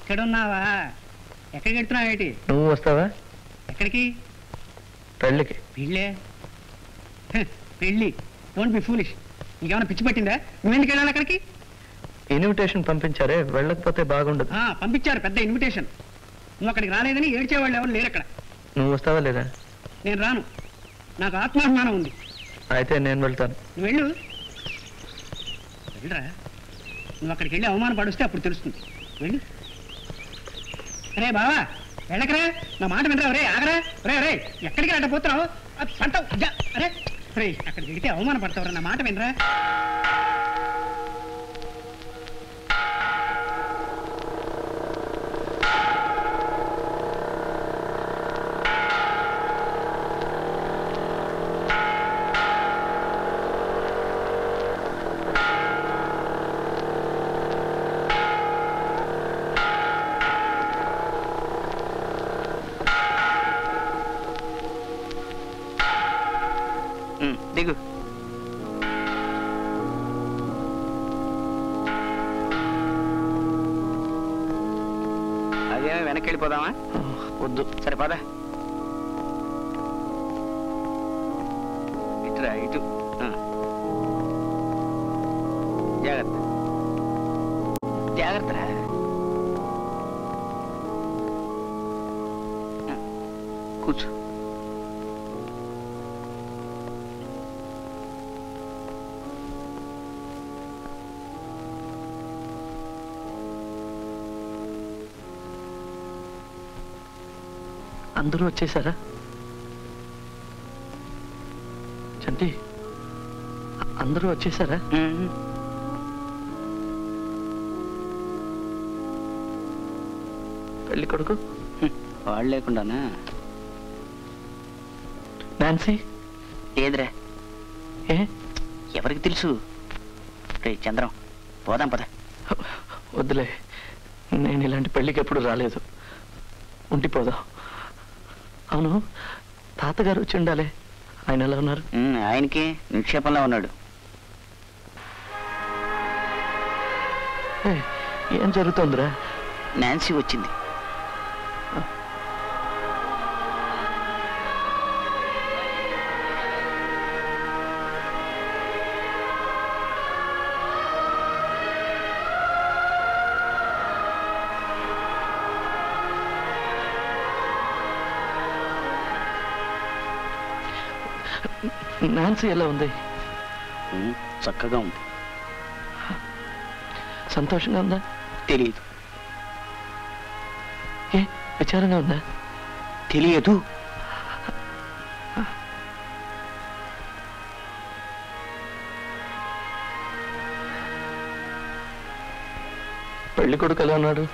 ఇక్కడున్నావా? ఎక్కడికి వెళ్తున్నావు? ఏంటి నువ్వు వస్తావా? ఎక్కడికి? పెళ్ళికి. పెళ్ళే? పెళ్ళి? Don't be foolish. నీకేమైనా పిచ్చి పట్టిందా? నువ్వెందుకు వెళ్ళాలి అక్కడికి? ఇన్విటేషన్ పంపించారే, వెళ్ళకపోతే బాగుండదు. పంపించారు, పెద్ద ఇన్విటేషన్. నువ్వు అక్కడికి రాలేదని ఏడ్చేవాళ్ళు ఎవరు లేరు అక్కడ. నువ్వు వస్తావా లేదా? నేను రాను, నాకు ఆత్మాభిమానం ఉంది. అయితే నేను వెళ్తాను. నువ్వు వెళ్ళు. వెళ్ళరా, నువ్వు అక్కడికి వెళ్ళి అవమానం పడిస్తే అప్పుడు తెలుస్తుంది. వెళ్ళు. అరే బావా వెళ్ళకరా, నా మాట వినరా. రే ఆగరా. రే ఎక్కడికి అడ్డ పోతున్నావు? పడతావు. అరే రే, అక్కడికి వెళితే అవమానం పడతావురా, నా మాట వినరా. దిగు. అదేమో వెనక్కి వెళ్ళిపోదామా? వద్దు. సరే పద. ఇటురా, ఇటు. జాగ్రత్త జాగ్రత్త. కూర్చో. అందరూ వచ్చేసారా? చంటి, అందరూ వచ్చేసారా? పెళ్లి కొడుకు వాళ్ళు లేకుండానా? నాన్సీ లేదురా. ఏ? ఎవరికి తెలుసు? రే చంద్రం, పోదాం పద. వద్దులే, నేను ఇలాంటి పెళ్లికి ఎప్పుడు రాలేదు. ఉండిపోదాం. అవును, తాతగారు వచ్చి ఉండాలి. ఆయన ఎలా ఉన్నారు? ఆయనకి నిక్షేపంలో ఉన్నాడు. ఏం జరుగుతోందిరా? నాన్సీ వచ్చింది. నాన్సీ ఎలా ఉంది? చక్కగా ఉంది. సంతోషంగా ఉందా? తెలియదు. ఏ విచారంగా ఉందా? తెలియదు. పెళ్లి కొడుకు ఎలా ఉన్నాడు?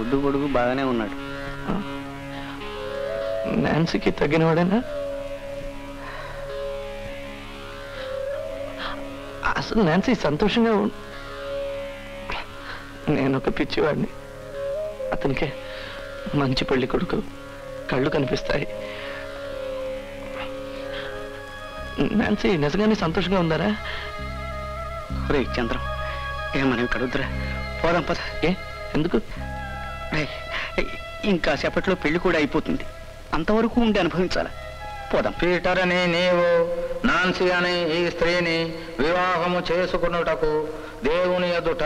ఒడ్డు కొడుకు బాగానే ఉన్నాడు. నాన్సీకి తగ్గినవాడేనా? అసలు నాన్సీ సంతోషంగా నేను ఒక పిచ్చివాడిని. అతనికే మంచి పెళ్లి కొడుకు, కళ్ళు కనిపిస్తాయి. నాన్సీ నిజంగానే సంతోషంగా ఉందారా? రే చంద్రం, మనం ఇక్కడ వద్దురా, పోదాం పద. ఏ ఎందుకు? ఇంకా సేపట్లో పెళ్లి కూడా అయిపోతుంది. అంతవరకు ఉండి అనుభవించాలా? పోదాం. పీటర్ అని నీవు నాన్సీ అనే ఈ స్త్రీని వివాహము చేసుకున్నటకు దేవుని ఎదుట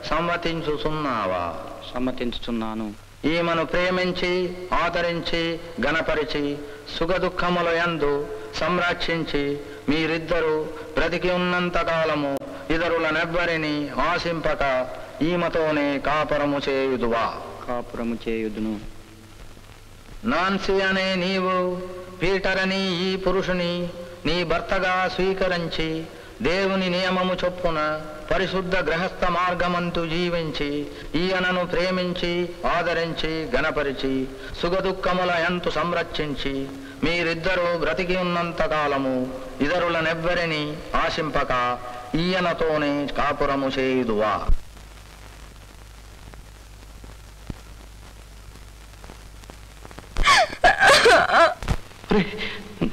సమ్మతించుచున్నావా? సమ్మతించుచున్నాను. ఈమెను ప్రేమించి ఆదరించి గణపరిచి సుఖదుఖముల యందు సంరక్షించి మీరిద్దరూ బ్రతికి ఉన్నంత కాలము ఇతరులనెవ్వరిని ఆశింపక ఈమెతోనే కాపురము చేయుదువా? కాపురము చేయుదును. నాన్సీ అనే నీవు పీటర్ అని ఈ పురుషుని నీ భర్తగా స్వీకరించి దేవుని నియమము చొప్పున పరిశుద్ధ గృహస్థ మార్గమంతు జీవించి ఈయనను ప్రేమించి ఆదరించి గణపరిచి సుఖదుఖముల యందు సంరక్షించి మీరిద్దరూ బ్రతికి ఉన్నంత కాలము ఇతరులనెవ్వరిని ఆశింపక ఈయనతోనే కాపురము చేయుదువా?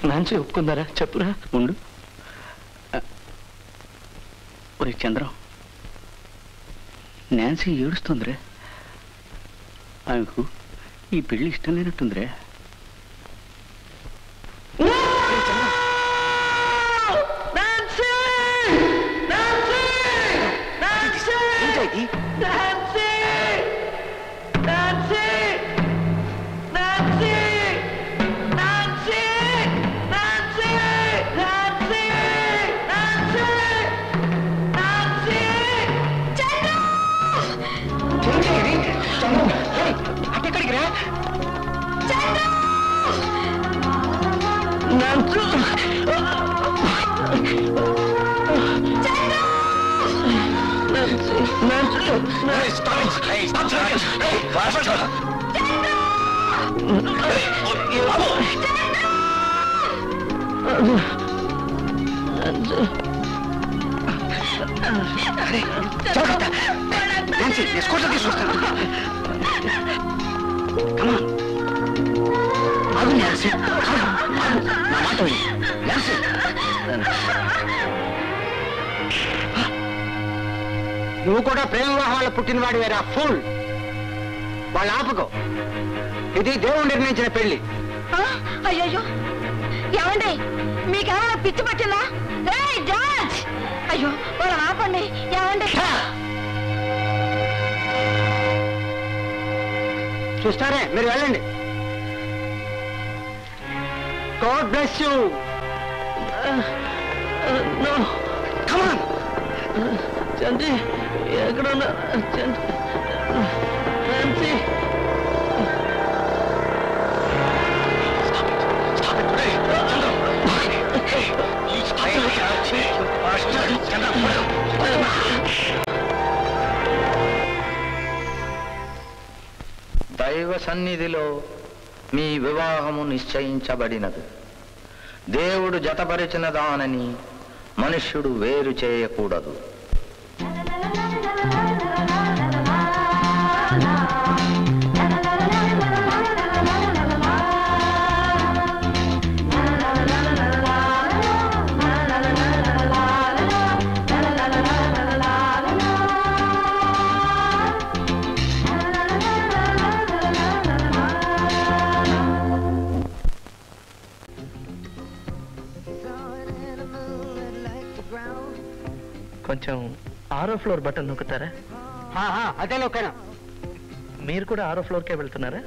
నాన్సీ ఒప్పుకుందారా? చెప్పురా. ఉండు. ఒరే చంద్రం, నాన్సీ ఏడుస్తుందిరా. ఆమెకు ఈ పెళ్లి ఇష్టం లేనట్టుందిరే. స్కూటర్ తీసుకొస్తాను. నా మాట నువ్వు కూడా ప్రేమ వివాహాల పుట్టినవాడు వేరా ఫుల్. వాళ్ళు ఆపుకో, ఇది దేవుడు నిర్ణయించిన పెళ్లి. అయ్యో ఏమండి, మీకేమైనా పిచ్చి పట్టిందా? అయ్యో వాళ్ళు ఆపండి. ఏమండి చూస్తారే, మీరు వెళ్ళండి. God bless you. No. Come on. చంటి ఎక్కడున్నా? చంటి ఫ్రాన్సీ. దైవ సన్నిధిలో మీ వివాహము నిశ్చయించబడినది. దేవుడు జతపరిచిన దానని మనుష్యుడు వేరు చేయకూడదు. కొంచెం 6వ ఫ్లోర్ బటన్ నొక్కుతారా? అదే నొక్కాను. మీరు కూడా 6వ ఫ్లోర్కే వెళ్తున్నారా?